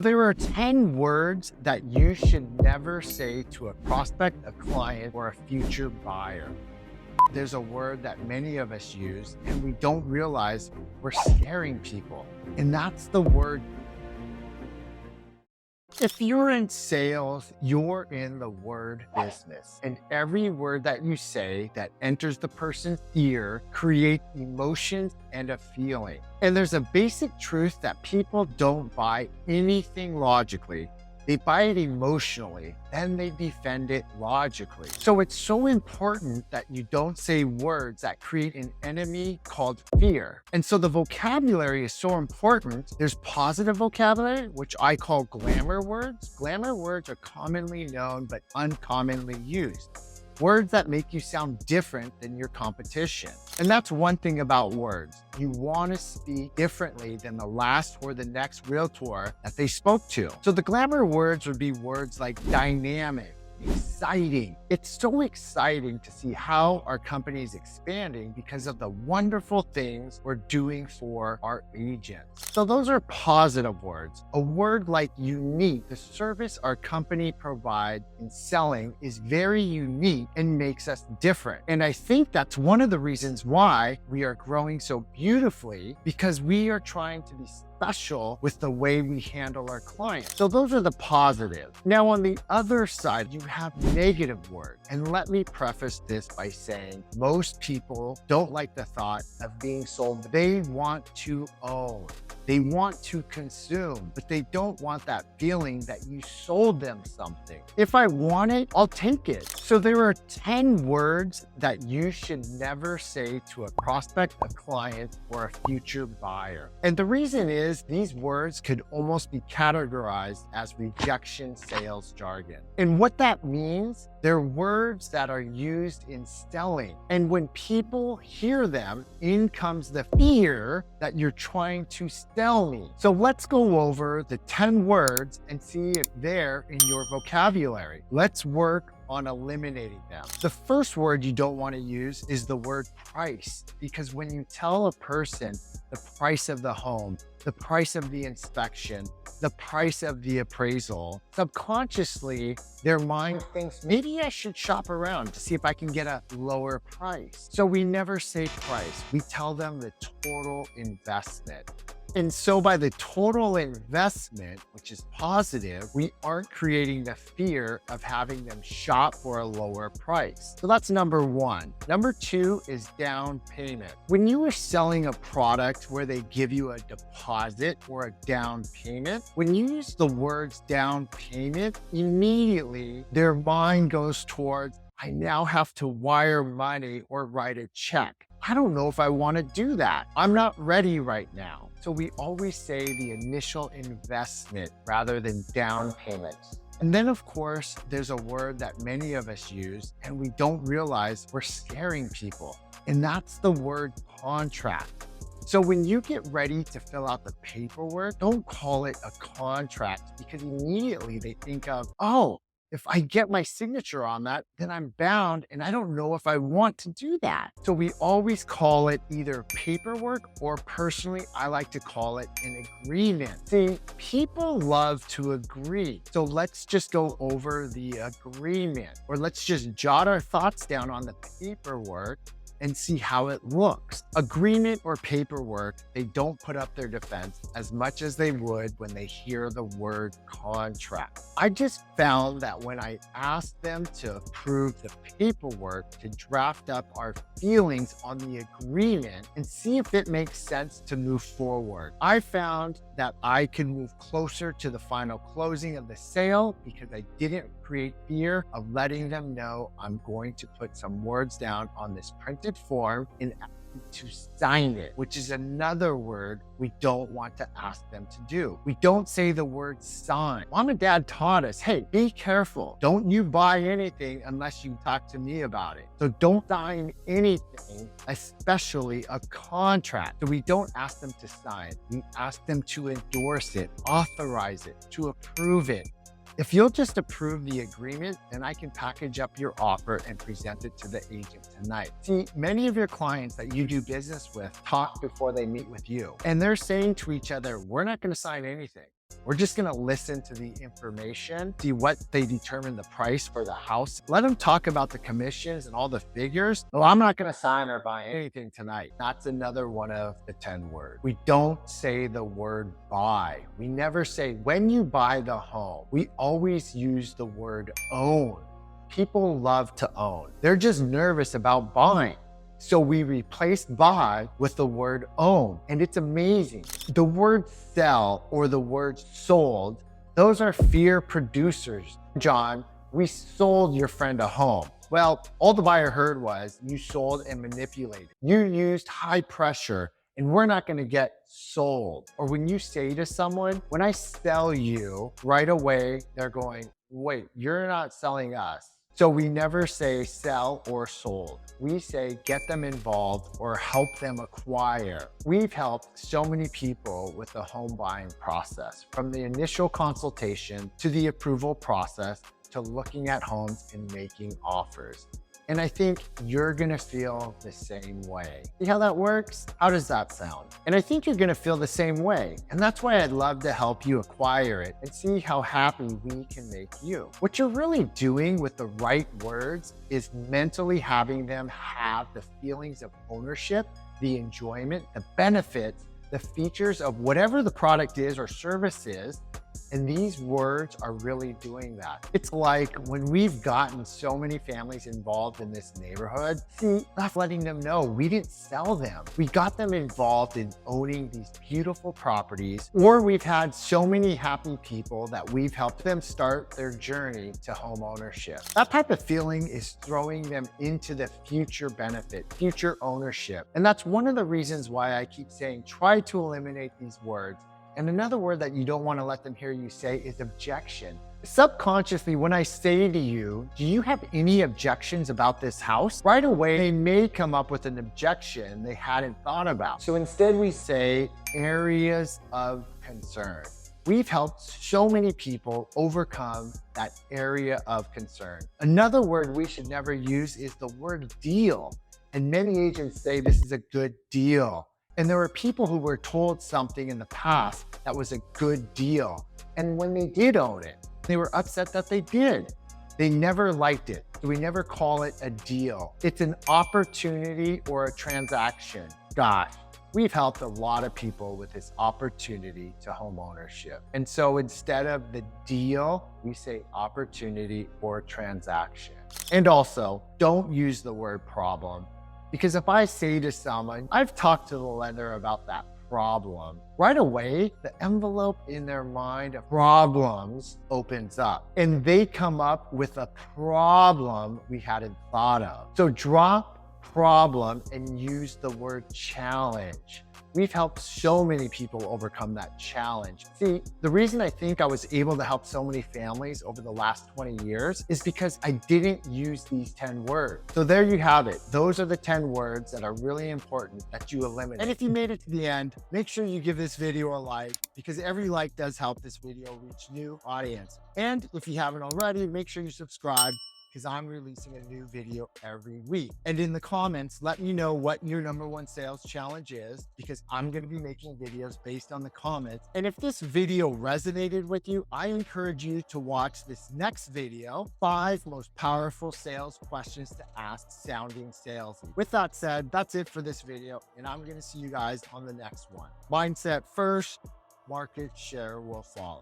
There are 10 words that you should never say to a prospect, a client, or a future buyer. There's a word that many of us use and we don't realize we're scaring people. And that's the word. If you're in sales, you're in the word business. And every word that you say that enters the person's ear creates emotions and a feeling. And there's a basic truth that people don't buy anything logically. They buy it emotionally, then they defend it logically. So it's so important that you don't say words that create an enemy called fear. And so the vocabulary is so important. There's positive vocabulary, which I call glamour words. Glamour words are commonly known but uncommonly used. Words that make you sound different than your competition. And that's one thing about words. You want to speak differently than the last or the next realtor that they spoke to. So the glamour words would be words like dynamic, exciting. It's so exciting to see how our company is expanding because of the wonderful things we're doing for our agents. So those are positive words. A word like unique, the service our company provides in selling is very unique and makes us different. And I think that's one of the reasons why we are growing so beautifully, because we are trying to be special with the way we handle our clients. So those are the positives. Now on the other side, you have negative words. And let me preface this by saying most people don't like the thought of being sold. They want to own. They want to consume, but they don't want that feeling that you sold them something. If I want it, I'll take it. So there are 10 words that you should never say to a prospect, a client, or a future buyer. And the reason is these words could almost be categorized as rejection sales jargon. And what that means, they're words that are used in selling. And when people hear them, in comes the fear that you're trying to sell me. So let's go over the 10 words and see if they're in your vocabulary. Let's work on eliminating them. The first word you don't want to use is the word price, because when you tell a person the price of the home, the price of the inspection, the price of the appraisal, subconsciously, their mind thinks, maybe I should shop around to see if I can get a lower price. So we never say price. We tell them the total investment. And so by the total investment, which is positive, we aren't creating the fear of having them shop for a lower price. So that's number one. Number two is down payment. When you are selling a product where they give you a deposit or a down payment, when you use the words down payment, immediately their mind goes towards, I now have to wire money or write a check. I don't know if I want to do that. I'm not ready right now. So we always say the initial investment rather than down payment. And then of course, there's a word that many of us use and we don't realize we're scaring people. And that's the word contract. So when you get ready to fill out the paperwork, don't call it a contract, because immediately they think of, oh, if I get my signature on that, then I'm bound and I don't know if I want to do that. So we always call it either paperwork, or personally, I like to call it an agreement. See, people love to agree. So let's just go over the agreement, or let's just jot our thoughts down on the paperwork and see how it looks. Agreement or paperwork, they don't put up their defense as much as they would when they hear the word contract. I just found that when I asked them to approve the paperwork, to draft up our feelings on the agreement and see if it makes sense to move forward, I found that I could move closer to the final closing of the sale because I didn't create fear of letting them know I'm going to put some words down on this printed form and to sign it, which is another word we don't want to ask them to do. We don't say the word sign. Mom and dad taught us, hey, be careful. Don't you buy anything unless you talk to me about it. So don't sign anything, especially a contract. So we don't ask them to sign. We ask them to endorse it, authorize it, to approve it. If you'll just approve the agreement, then I can package up your offer and present it to the agent tonight. See, many of your clients that you do business with talk before they meet with you, and they're saying to each other, we're not going to sign anything. We're just gonna listen to the information, see what they determine the price for the house. Let them talk about the commissions and all the figures. Well, I'm not gonna sign or buy anything tonight. That's another one of the 10 words. We don't say the word buy. We never say, when you buy the home, we always use the word own. People love to own. They're just nervous about buying. So we replaced buy with the word own, and it's amazing. The word sell or the word sold, those are fear producers. John, we sold your friend a home. Well, all the buyer heard was you sold and manipulated. You used high pressure, and we're not gonna get sold. Or when you say to someone, when I sell you, right away, they're going, wait, you're not selling us. So we never say sell or sold. We say get them involved or help them acquire. We've helped so many people with the home buying process, from the initial consultation to the approval process to looking at homes and making offers. And I think you're gonna feel the same way. See how that works? How does that sound? And I think you're gonna feel the same way. And that's why I'd love to help you acquire it and see how happy we can make you. What you're really doing with the right words is mentally having them have the feelings of ownership, the enjoyment, the benefits, the features of whatever the product is or service is. And these words are really doing that. It's like when we've gotten so many families involved in this neighborhood, see, not letting them know we didn't sell them. We got them involved in owning these beautiful properties, or we've had so many happy people that we've helped them start their journey to home ownership. That type of feeling is throwing them into the future benefit, future ownership. And that's one of the reasons why I keep saying, try to eliminate these words. And another word that you don't want to let them hear you say is objection. Subconsciously, when I say to you, do you have any objections about this house? Right away, they may come up with an objection they hadn't thought about. So instead we say areas of concern. We've helped so many people overcome that area of concern. Another word we should never use is the word deal. And many agents say this is a good deal. And there were people who were told something in the past that was a good deal. And when they did own it, they were upset that they did. They never liked it. So we never call it a deal. It's an opportunity or a transaction. Gosh, we've helped a lot of people with this opportunity to home ownership. And so instead of the deal, we say opportunity or transaction. And also, don't use the word problem. Because if I say to someone, I've talked to the lender about that problem, right away, the envelope in their mind of problems opens up and they come up with a problem we hadn't thought of. So drop problem and use the word challenge. We've helped so many people overcome that challenge. See, the reason I think I was able to help so many families over the last 20 years is because I didn't use these 10 words. So there you have it. Those are the 10 words that are really important that you eliminate. And if you made it to the end, make sure you give this video a like, because every like does help this video reach new audience. And if you haven't already, make sure you subscribe, because I'm releasing a new video every week. And in the comments, let me know what your #1 sales challenge is, because I'm gonna be making videos based on the comments. And if this video resonated with you, I encourage you to watch this next video, 5 most powerful sales questions to ask sounding salesy. With that said, that's it for this video, and I'm gonna see you guys on the next one. Mindset first, market share will follow.